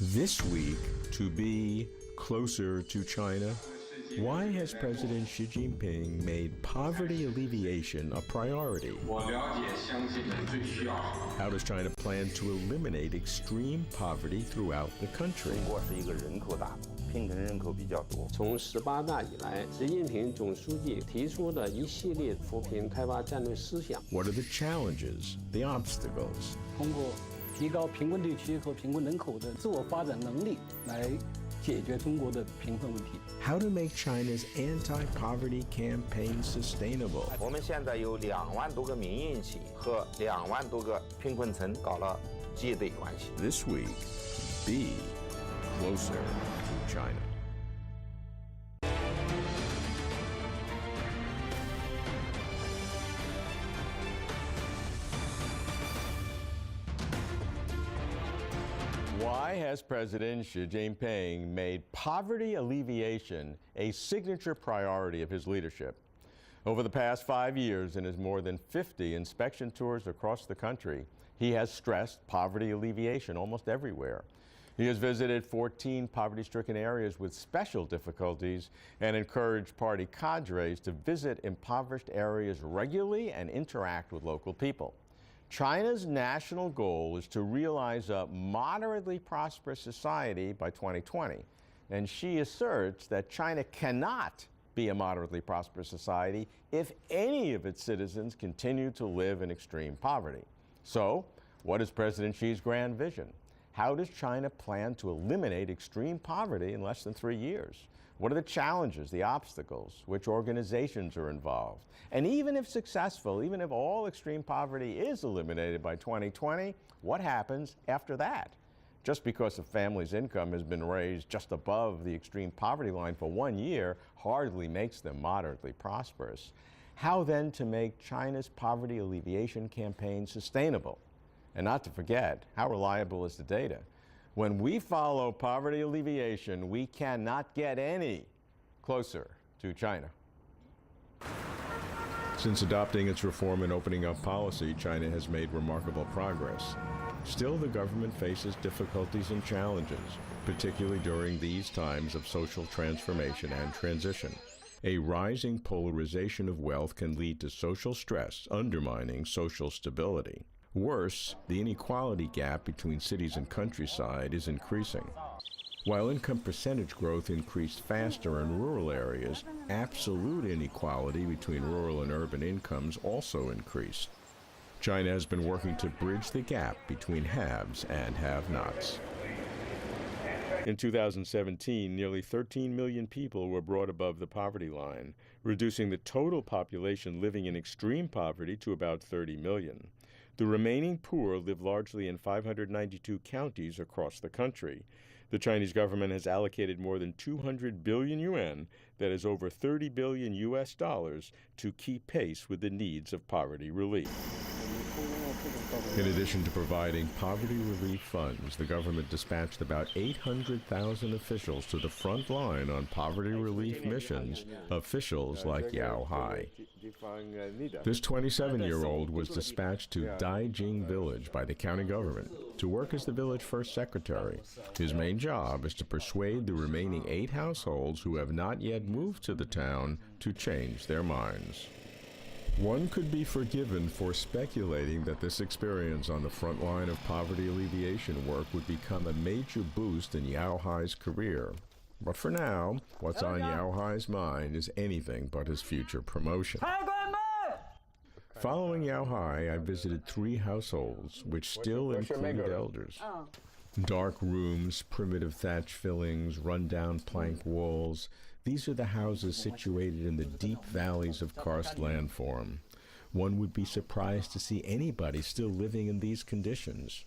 This week, to be closer to China, why has President Xi Jinping made poverty alleviation a priority? How does China plan to eliminate extreme poverty throughout the country? 贫困人口比较多。从18大以来，习近平总书记提出的一系列扶贫开发战略思想。What are the challenges, the obstacles? 通过提高贫困地区和贫困人口的自我发展能力，来解决中国的贫困问题。How to make China's anti-poverty campaign sustainable? 我们现在有2万多个民营企业和2万多个贫困村搞了结对关系。This week, be closer to China. Why has President Xi Jinping made poverty alleviation a signature priority of his leadership? Over the past 5 years, in his more than 50 inspection tours across the country, he has stressed poverty alleviation almost everywhere. He has visited 14 poverty-stricken areas with special difficulties and encouraged party cadres to visit impoverished areas regularly and interact with local people. China's national goal is to realize a moderately prosperous society by 2020. And Xi asserts that China cannot be a moderately prosperous society if any of its citizens continue to live in extreme poverty. So, what is President Xi's grand vision? How does China plan to eliminate extreme poverty in less than 3 years? What are the challenges, the obstacles? Which organizations are involved? And even if successful, even if all extreme poverty is eliminated by 2020, what happens after that? Just because a family's income has been raised just above the extreme poverty line for 1 year hardly makes them moderately prosperous. How then to make China's poverty alleviation campaign sustainable? And not to forget, how reliable is the data? When we follow poverty alleviation, we cannot get any closer to China. Since adopting its reform and opening up policy, China has made remarkable progress. Still, the government faces difficulties and challenges, particularly during these times of social transformation and transition. A rising polarization of wealth can lead to social stress, undermining social stability. Worse, the inequality gap between cities and countryside is increasing. While income percentage growth increased faster in rural areas, absolute inequality between rural and urban incomes also increased. China has been working to bridge the gap between haves and have-nots. In 2017, nearly 13 million people were brought above the poverty line, reducing the total population living in extreme poverty to about 30 million. The remaining poor live largely in 592 counties across the country. The Chinese government has allocated more than 200 billion yuan, that is over 30 billion US dollars, to keep pace with the needs of poverty relief. In addition to providing poverty relief funds, the government dispatched about 800,000 officials to the front line on poverty relief missions, officials like Yao Hai. This 27-year-old was dispatched to Daijing village by the county government to work as the village first secretary. His main job is to persuade the remaining 8 households who have not yet moved to the town to change their minds. One could be forgiven for speculating that this experience on the front line of poverty alleviation work would become a major boost in Yao Hai's career. But for now, what's on Yao Hai's mind is anything but his future promotion. Following Yao Hai, I visited 3 households, which still included elders. Dark rooms, primitive thatch fillings, run-down plank walls. These are the houses situated in the deep valleys of karst landform. One would be surprised to see anybody still living in these conditions.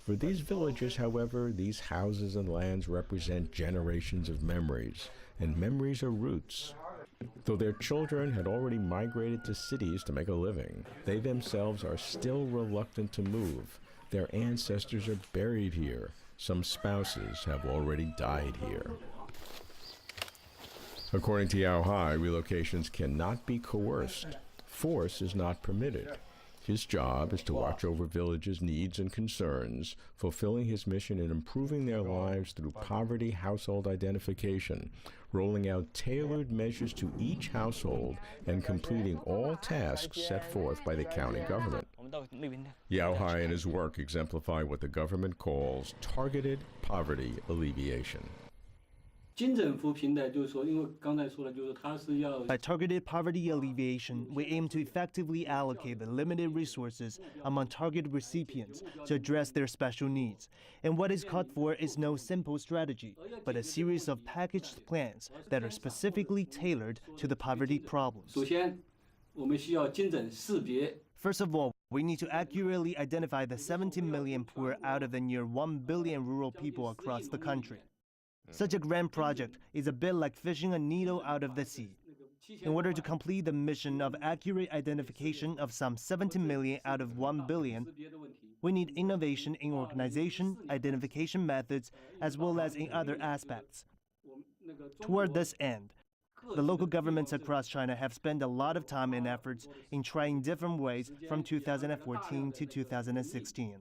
For these villagers, however, these houses and lands represent generations of memories, and memories are roots. Though their children had already migrated to cities to make a living, they themselves are still reluctant to move. Their ancestors are buried here. Some spouses have already died here. According to Yao Hai, relocations cannot be coerced. Force is not permitted. His job is to watch over villages' needs and concerns, fulfilling his mission in improving their lives through poverty household identification, rolling out tailored measures to each household, and completing all tasks set forth by the county government. Yao Hai and his work exemplify what the government calls targeted poverty alleviation. By targeted poverty alleviation, we aim to effectively allocate the limited resources among target recipients to address their special needs. And what is called for is no simple strategy, but a series of packaged plans that are specifically tailored to the poverty problems. First of all, we need to accurately identify the 17 million poor out of the near 1 billion rural people across the country. Such a grand project is a bit like fishing a needle out of the sea. In order to complete the mission of accurate identification of some 17 million out of 1 billion, we need innovation in organization, identification methods, as well as in other aspects. Toward this end, the local governments across China have spent a lot of time and efforts in trying different ways from 2014 to 2016.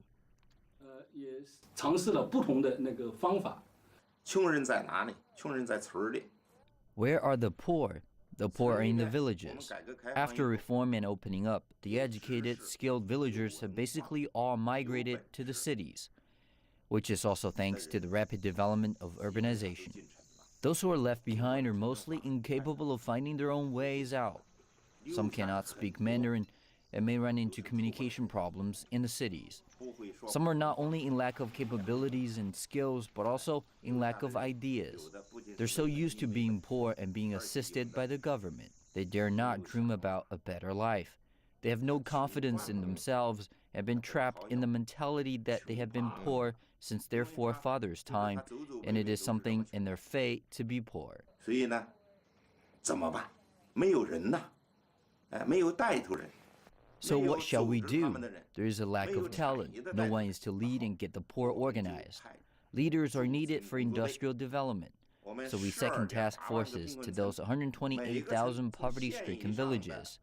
Where are the poor? The poor are in the villages. After reform and opening up, the educated, skilled villagers have basically all migrated to the cities, which is also thanks to the rapid development of urbanization. Those who are left behind are mostly incapable of finding their own ways out. Some cannot speak Mandarin and may run into communication problems in the cities. Some are not only in lack of capabilities and skills, but also in lack of ideas. They're so used to being poor and being assisted by the government. They dare not dream about a better life. They have no confidence in themselves and have been trapped in the mentality that they have been poor since their forefathers' time, and it is something in their fate to be poor. So what shall we do? There is a lack of talent. No one is to lead and get the poor organized. Leaders are needed for industrial development. So we second task forces to those 128,000 poverty-stricken villages.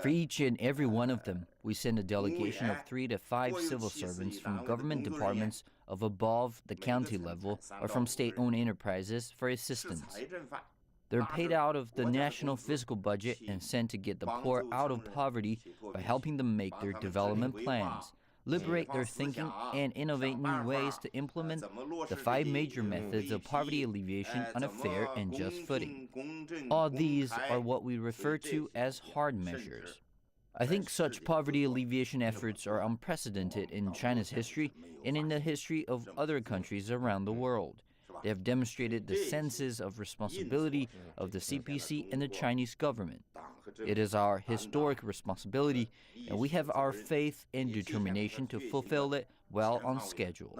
For each and every one of them, we send a delegation of 3 to 5 civil servants from government departments of above the county level or from state-owned enterprises for assistance. They're paid out of the national fiscal budget and sent to get the poor out of poverty by helping them make their development plans, liberate their thinking, and innovate new ways to implement the 5 major methods of poverty alleviation on a fair and just footing. All these are what we refer to as hard measures. I think such poverty alleviation efforts are unprecedented in China's history and in the history of other countries around the world. They have demonstrated the senses of responsibility of the CPC and the Chinese government. It is our historic responsibility, and we have our faith and determination to fulfill it well on schedule.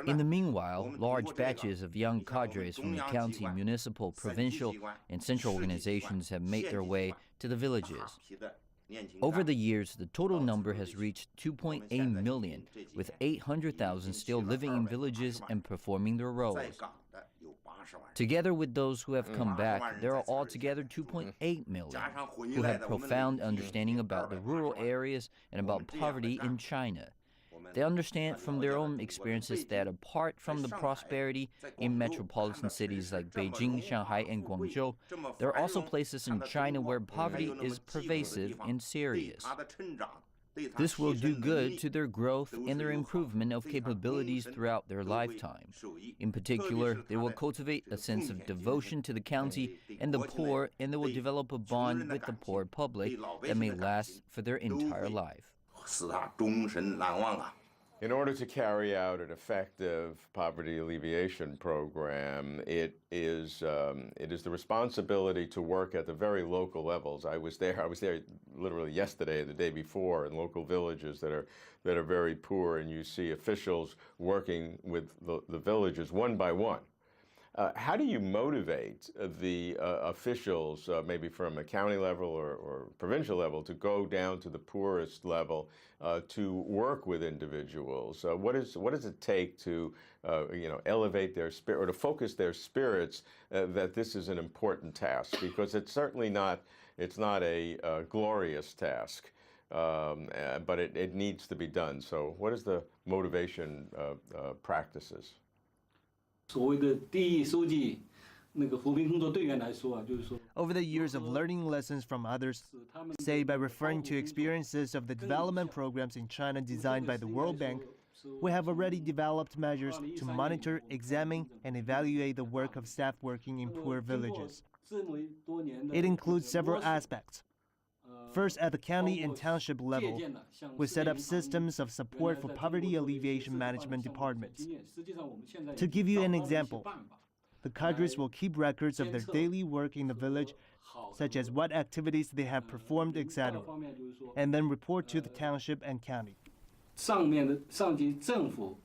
In the meanwhile, large batches of young cadres from the county, municipal, provincial, and central organizations have made their way to the villages. Over the years, the total number has reached 2.8 million, with 800,000 still living in villages and performing their roles. Together with those who have come back, there are altogether 2.8 million who have profound understanding about the rural areas and about poverty in China. They understand from their own experiences that apart from the prosperity in metropolitan cities like Beijing, Shanghai, and Guangzhou, there are also places in China where poverty is pervasive and serious. This will do good to their growth and their improvement of capabilities throughout their lifetime. In particular, they will cultivate a sense of devotion to the county and the poor, and they will develop a bond with the poor public that may last for their entire life. In order to carry out an effective poverty alleviation program, it is the responsibility to work at the very local levels. I was there literally yesterday, the day before, in local villages that are very poor, and you see officials working with the villages one by one. How do you motivate the officials, maybe from a county level or provincial level, to go down to the poorest level to work with individuals? What does it take to elevate their spirit, or to focus their spirits that this is an important task? Because it's certainly not a glorious task. but it needs to be done. So what is the motivation practices? 所谓的第一书记，那个扶贫工作队员来说啊，就是说。 Over the years of learning lessons from others, say by referring to experiences of the development programs in China designed by the World Bank, we have already developed measures to monitor, examine, and evaluate the work of staff working in poor villages. It includes several aspects. First, at the county and township level, we set up systems of support for poverty alleviation management departments. To give you an example, the cadres will keep records of their daily work in the village, such as what activities they have performed, etc., and then report to the township and county.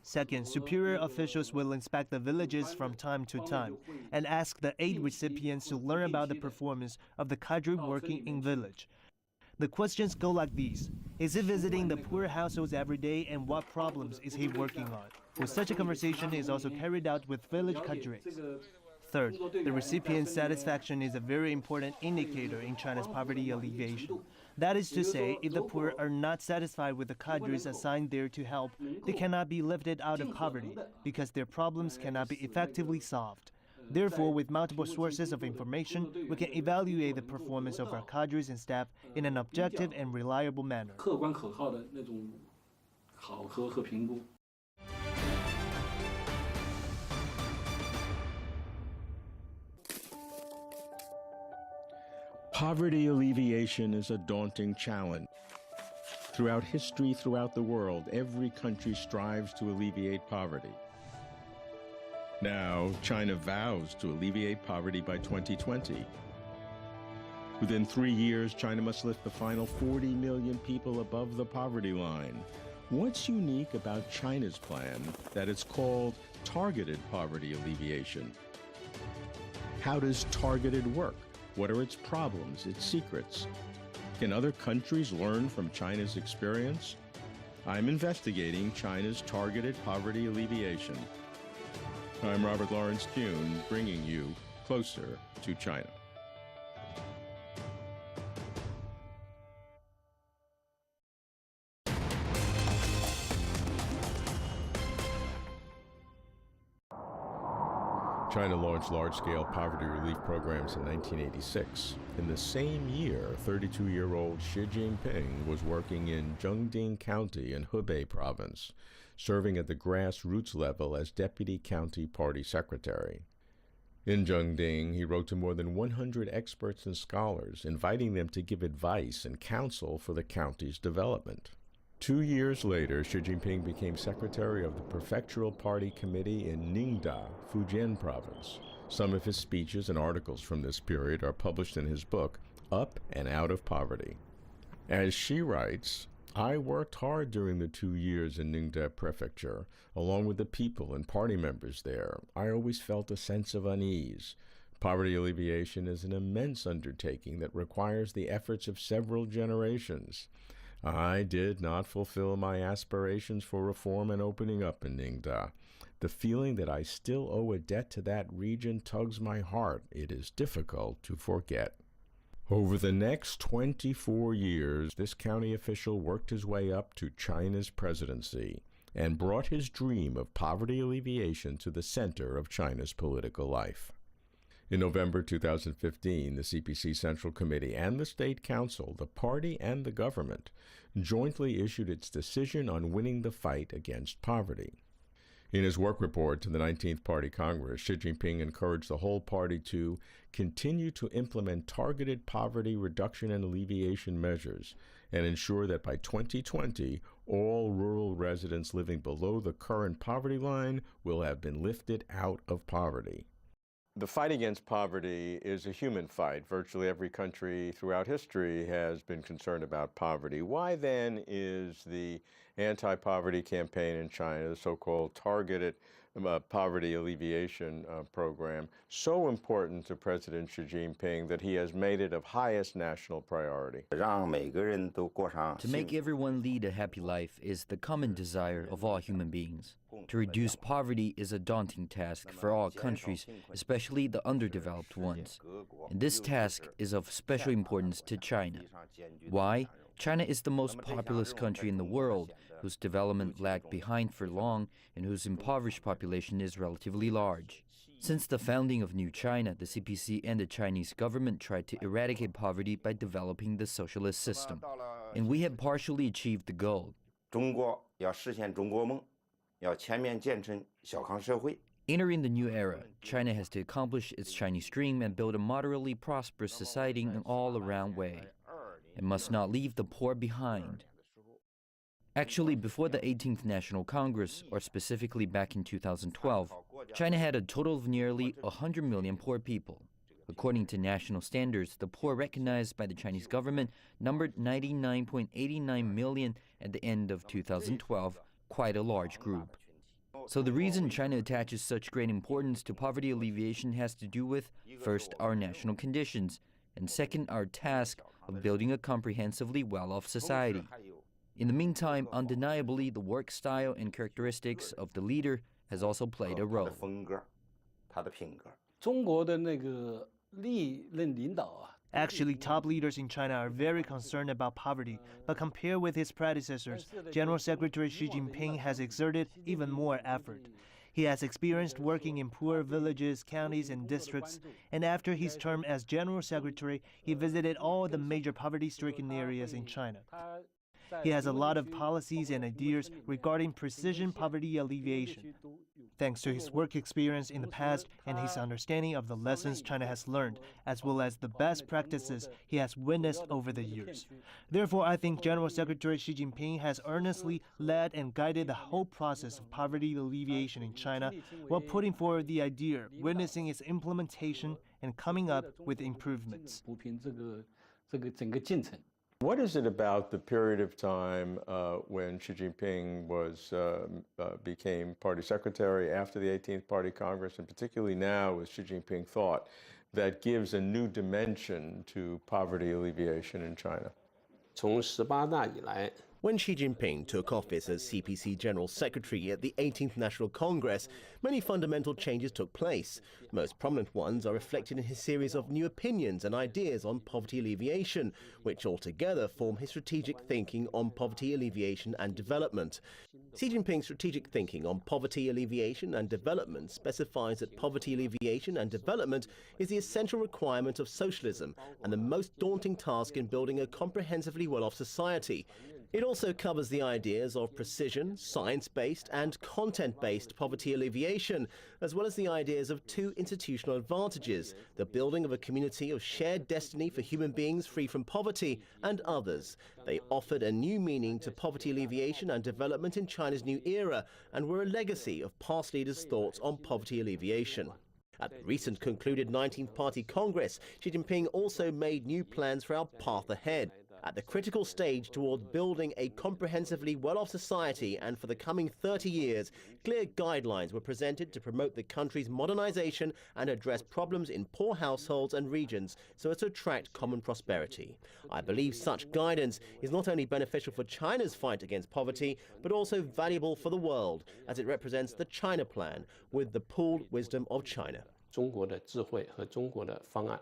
Second, superior officials will inspect the villages from time to time and ask the aid recipients to learn about the performance of the cadre working in village. The questions go like these. Is he visiting the poor households every day, and what problems is he working on? Well, such a conversation is also carried out with village cadres. Third, the recipient's satisfaction is a very important indicator in China's poverty alleviation. That is to say, if the poor are not satisfied with the cadres assigned there to help, they cannot be lifted out of poverty because their problems cannot be effectively solved. Therefore, with multiple sources of information, we can evaluate the performance of our cadres and staff in an objective and reliable manner. Poverty alleviation is a daunting challenge. Throughout history, throughout the world, every country strives to alleviate poverty. Now, China vows to alleviate poverty by 2020. Within 3 years, China must lift the final 40 million people above the poverty line. What's unique about China's plan that it's called targeted poverty alleviation? How does targeted work? What are its problems, its secrets? Can other countries learn from China's experience? I'm investigating China's targeted poverty alleviation. I'm Robert Lawrence Kuhn, bringing you closer to China. China launched large-scale poverty relief programs in 1986. In the same year, 32-year-old Xi Jinping was working in Zhengding County in Hubei province, serving at the grassroots level as deputy county party secretary. In Zhengding, he wrote to more than 100 experts and scholars, inviting them to give advice and counsel for the county's development. 2 years later, Xi Jinping became secretary of the Prefectural Party Committee in Ningda, Fujian province. Some of his speeches and articles from this period are published in his book, Up and Out of Poverty. As Xi writes, I worked hard during the 2 years in Ningda Prefecture, along with the people and party members there. I always felt a sense of unease. Poverty alleviation is an immense undertaking that requires the efforts of several generations. I did not fulfill my aspirations for reform and opening up in Ningda. The feeling that I still owe a debt to that region tugs my heart. It is difficult to forget. Over the next 24 years, this county official worked his way up to China's presidency and brought his dream of poverty alleviation to the center of China's political life. In November 2015, the CPC Central Committee and the State Council, the party and the government, jointly issued its decision on winning the fight against poverty. In his work report to the 19th Party Congress, Xi Jinping encouraged the whole party to continue to implement targeted poverty reduction and alleviation measures and ensure that by 2020, all rural residents living below the current poverty line will have been lifted out of poverty. The fight against poverty is a human fight. Virtually every country throughout history has been concerned about poverty. Why then is the anti-poverty campaign in China, the so-called targeted poverty alleviation program, so important to President Xi Jinping that he has made it of highest national priority? To make everyone lead a happy life is the common desire of all human beings. To reduce poverty is a daunting task for all countries, especially the underdeveloped ones. And this task is of special importance to China. Why? China is the most populous country in the world, whose development lagged behind for long and whose impoverished population is relatively large. Since the founding of New China, the CPC and the Chinese government tried to eradicate poverty by developing the socialist system. And we have partially achieved the goal. 中国要实现中国梦，要全面建成小康社会。 Entering the new era, China has to accomplish its Chinese dream and build a moderately prosperous society in an all-around way. It must not leave the poor behind. Actually, before the 18th National Congress, or specifically back in 2012, China had a total of nearly 100 million poor people. According to national standards, the poor recognized by the Chinese government numbered 99.89 million at the end of 2012, quite a large group. So the reason China attaches such great importance to poverty alleviation has to do with, first, our national conditions, and second, our task of building a comprehensively well-off society. In the meantime, undeniably, the work style and characteristics of the leader has also played a role. 风格，他的品格。 中国的那个历任领导啊， Actually, top leaders in China are very concerned about poverty, but compared with his predecessors, General Secretary Xi Jinping has exerted even more effort. He has experienced working in poor villages, counties, and districts, and after his term as General Secretary, he visited all the major poverty-stricken areas in China. He has a lot of policies and ideas regarding precision poverty alleviation. Thanks to his work experience in the past and his understanding of the lessons China has learned, as well as the best practices he has witnessed over the years. Therefore, I think General Secretary Xi Jinping has earnestly led and guided the whole process of poverty alleviation in China while putting forward the idea, witnessing its implementation, and coming up with improvements. 扶贫这个整个进程。 What is it about the period of time when Xi Jinping became party secretary after the 18th Party Congress, and particularly now with Xi Jinping thought, that gives a new dimension to poverty alleviation in China? 从18大以来， When Xi Jinping took office as CPC General Secretary at the 18th National Congress, many fundamental changes took place. Most prominent ones are reflected in his series of new opinions and ideas on poverty alleviation, which altogether form his strategic thinking on poverty alleviation and development. Xi Jinping's strategic thinking on poverty alleviation and development specifies that poverty alleviation and development is the essential requirement of socialism and the most daunting task in building a comprehensively well-off society. It also covers the ideas of precision, science-based and content-based poverty alleviation, as well as the ideas of two institutional advantages, the building of a community of shared destiny for human beings free from poverty, and others. They offered a new meaning to poverty alleviation and development in China's new era, and were a legacy of past leaders' thoughts on poverty alleviation. At the recent concluded 19th Party Congress, Xi Jinping also made new plans for our path ahead. At the critical stage toward building a comprehensively well-off society and for the coming 30 years, clear guidelines were presented to promote the country's modernization and address problems in poor households and regions so as to attract common prosperity. I believe such guidance is not only beneficial for China's fight against poverty, but also valuable for the world, as it represents the China Plan with the pooled wisdom of China. 中国的智慧和中国的方案。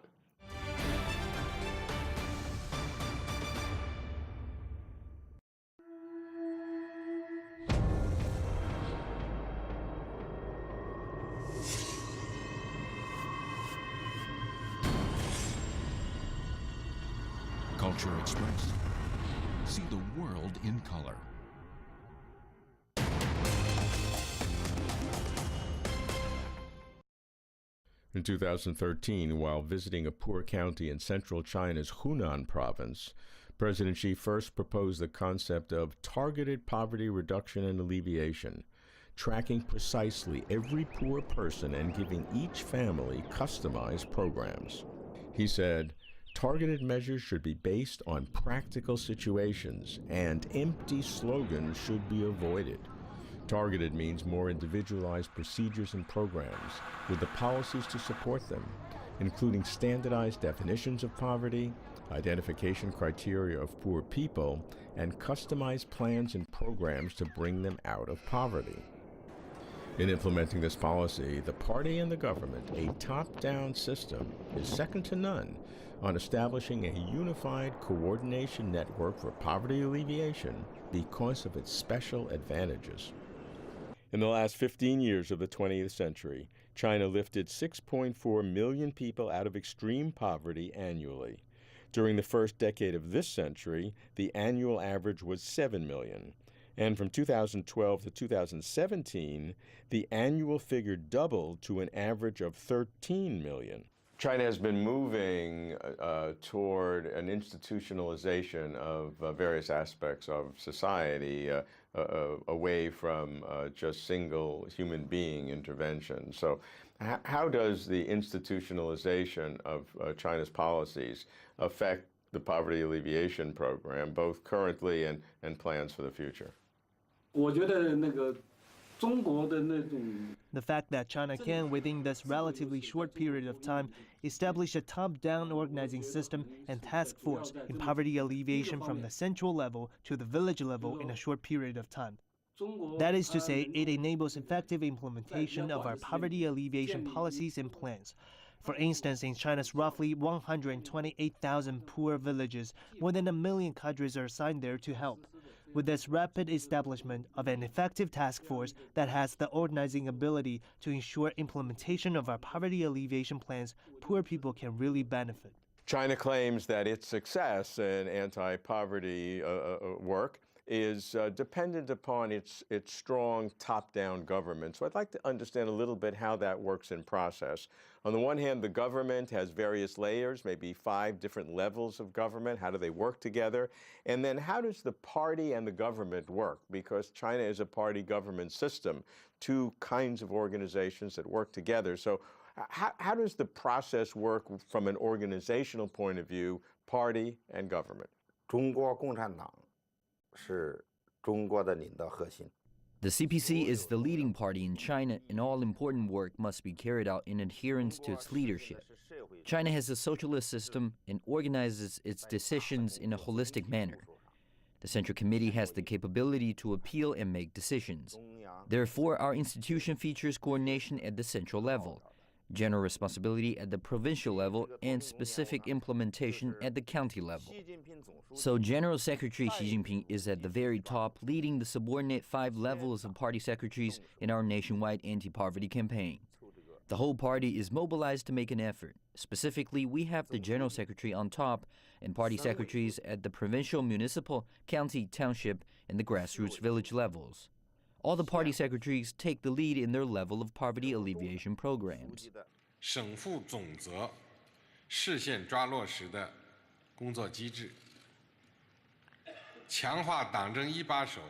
Culture Express. See the world in color. In 2013, while visiting a poor county in central China's Hunan province, President Xi first proposed the concept of targeted poverty reduction and alleviation, tracking precisely every poor person and giving each family customized programs. He said, targeted measures should be based on practical situations, and empty slogans should be avoided. Targeted means more individualized procedures and programs, with the policies to support them, including standardized definitions of poverty, identification criteria of poor people, and customized plans and programs to bring them out of poverty. In implementing this policy, the party and the government, a top-down system, is second to none on establishing a unified coordination network for poverty alleviation because of its special advantages. In the last 15 years of the 20th century, China lifted 6.4 million people out of extreme poverty annually. During the first decade of this century, the annual average was 7 million. And from 2012 to 2017, the annual figure doubled to an average of 13 million. China has been moving toward an institutionalization of various aspects of society, away from just single human being intervention. So how does the institutionalization of China's policies affect the poverty alleviation program, both currently and plans for the future? The fact that China can, within this relatively short period of time, establish a top-down organizing system and task force in poverty alleviation from the central level to the village level in a short period of time. That is to say, it enables effective implementation of our poverty alleviation policies and plans. For instance, in China's roughly 128,000 poor villages, more than 1 million cadres are assigned there to help. With this rapid establishment of an effective task force that has the organizing ability to ensure implementation of our poverty alleviation plans, poor people can really benefit. China claims that its success in anti-poverty work is dependent upon its strong top-down government. So I'd like to understand a little bit how that works in process. On the one hand, the government has various layers, maybe 5 different levels of government. How do they work together? And then how does the party and the government work? Because China is a party government system, 2 kinds of organizations that work together. So how does the process work from an organizational point of view, party and government? 中国共产党是中国的领导核心。 The CPC is the leading party in China, and all important work must be carried out in adherence to its leadership. China has a socialist system and organizes its decisions in a holistic manner. The Central Committee has the capability to appeal and make decisions. Therefore, our institution features coordination at the central level, general responsibility at the provincial level, and specific implementation at the county level. So General Secretary Xi Jinping is at the very top, leading the subordinate 5 levels of party secretaries in our nationwide anti-poverty campaign. The whole party is mobilized to make an effort. Specifically, we have the General Secretary on top and party secretaries at the provincial, municipal, county, township, and the grassroots village levels. All the party secretaries take the lead in their level of poverty alleviation programs. 省负总责视线抓落实的工作机制，强化党政一把手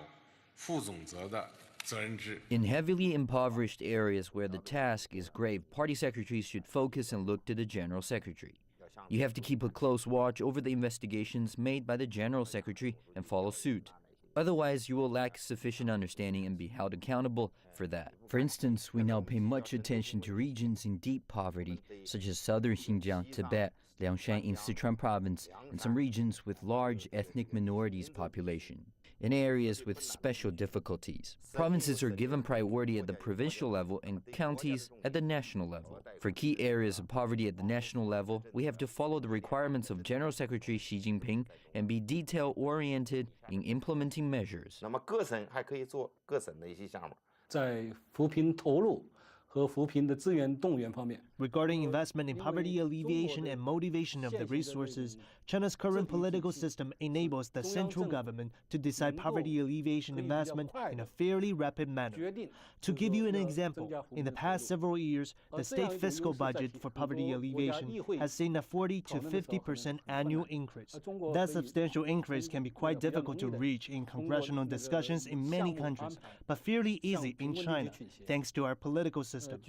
负总责的责任制。 In heavily impoverished areas where the task is grave, party secretaries should focus and look to the General Secretary. You have to keep a close watch over the investigations made by the General Secretary and follow suit. Otherwise, you will lack sufficient understanding and be held accountable for that. For instance, we now pay much attention to regions in deep poverty, such as southern Xinjiang, Tibet, Liangshan in Sichuan province, and some regions with large ethnic minorities population, in areas with special difficulties. Provinces are given priority at the provincial level and counties at the national level. For key areas of poverty at the national level, we have to follow the requirements of General Secretary Xi Jinping and be detail-oriented in implementing measures. 那么各省还可以做各省的一些项目。在扶贫投入和扶贫的资源动员方面。 Regarding investment in poverty alleviation and motivation of the resources, China's current political system enables the central government to decide poverty alleviation investment in a fairly rapid manner. To give you an example, in the past several years, the state fiscal budget for poverty alleviation has seen a 40 to 50% annual increase. That substantial increase can be quite difficult to reach in congressional discussions in many countries, but fairly easy in China, thanks to our political system.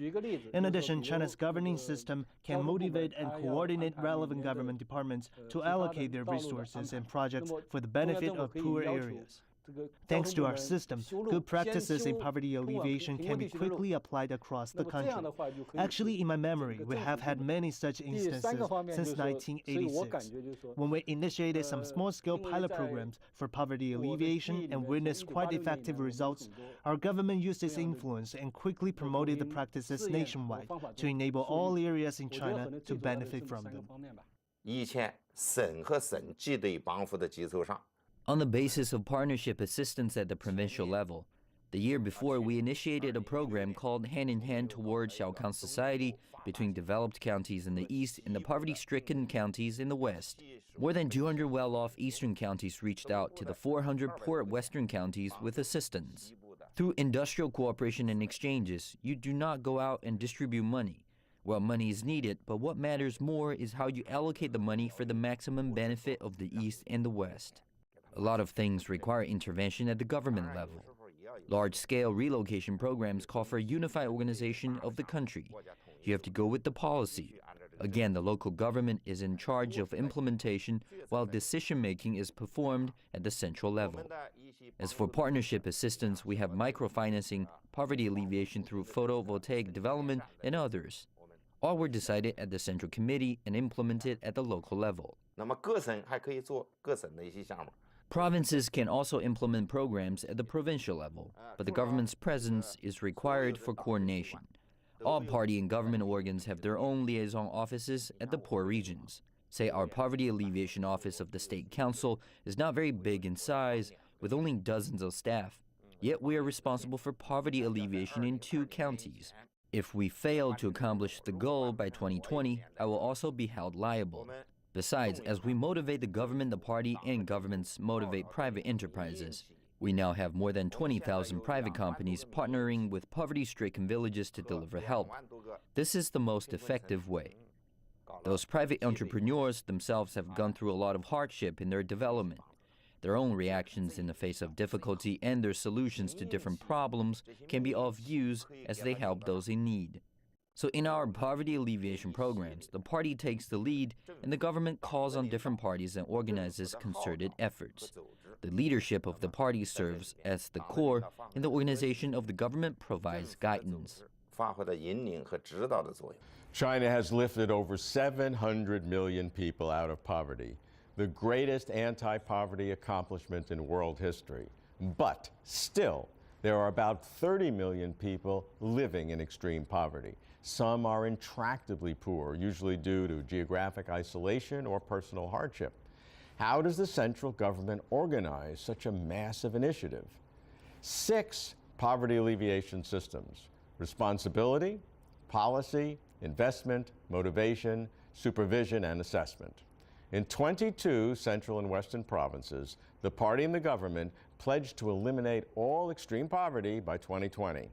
In addition, China's governing system can motivate and coordinate relevant government departments to allocate their resources and projects for the benefit of poor areas. Thanks to our system, good practices in poverty alleviation can be quickly applied across the country. Actually, in my memory, we have had many such instances since 1986, when we initiated some small-scale pilot programs for poverty alleviation and witnessed quite effective results. Our government used its influence and quickly promoted the practices nationwide to enable all areas in China to benefit from them. 以前省和省既对帮扶的基础上。 On the basis of partnership assistance at the provincial level, the year before we initiated a program called Hand in Hand Toward Xiaokang Society between developed counties in the east and the poverty-stricken counties in the west. More than 200 well-off eastern counties reached out to the 400 poor western counties with assistance. Through industrial cooperation and exchanges, you do not go out and distribute money. Well, money is needed, but what matters more is how you allocate the money for the maximum benefit of the east and the west. A lot of things require intervention at the government level. Large-scale relocation programs call for a unified organization of the country. You have to go with the policy. Again, the local government is in charge of implementation, while decision-making is performed at the central level. As for partnership assistance, we have microfinancing, poverty alleviation through photovoltaic development, and others. All were decided at the central committee and implemented at the local level. 那么各省还可以做各省的一些项目。 Provinces can also implement programs at the provincial level, but the government's presence is required for coordination. All party and government organs have their own liaison offices at the poor regions. Say our poverty alleviation office of the State Council is not very big in size, with only dozens of staff. Yet we are responsible for poverty alleviation in 2 counties. If we fail to accomplish the goal by 2020, I will also be held liable. Besides, as we motivate the government, the party, and governments motivate private enterprises, we now have more than 20,000 private companies partnering with poverty-stricken villages to deliver help. This is the most effective way. Those private entrepreneurs themselves have gone through a lot of hardship in their development. Their own reactions in the face of difficulty and their solutions to different problems can be of use as they help those in need. So in our poverty alleviation programs, the party takes the lead and the government calls on different parties and organizes concerted efforts. The leadership of the party serves as the core, and the organization of the government provides guidance. 发挥的引领和指导的作用。 China has lifted over 700 million people out of poverty, the greatest anti-poverty accomplishment in world history. But still, there are about 30 million people living in extreme poverty. Some are intractably poor, usually due to geographic isolation or personal hardship. How does the central government organize such a massive initiative? 6 poverty alleviation systems: responsibility, policy, investment, motivation, supervision, and assessment. In 22 central and western provinces, the party and the government pledged to eliminate all extreme poverty by 2020.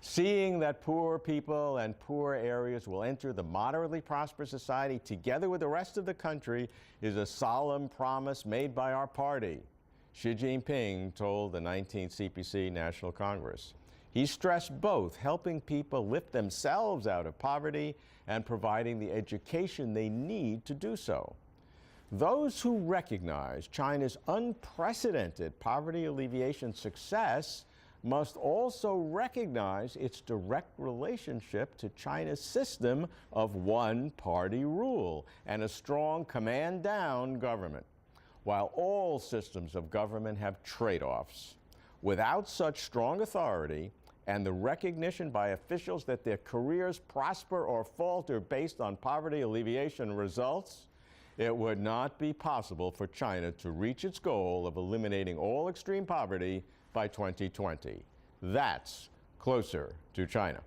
Seeing that poor people and poor areas will enter the moderately prosperous society together with the rest of the country is a solemn promise made by our party, Xi Jinping told the 19th CPC National Congress. He stressed both helping people lift themselves out of poverty and providing the education they need to do so. Those who recognize China's unprecedented poverty alleviation success must also recognize its direct relationship to China's system of one-party rule and a strong command-down government. While all systems of government have trade-offs, without such strong authority and the recognition by officials that their careers prosper or falter based on poverty alleviation results, it would not be possible for China to reach its goal of eliminating all extreme poverty by 2020. That's closer to China.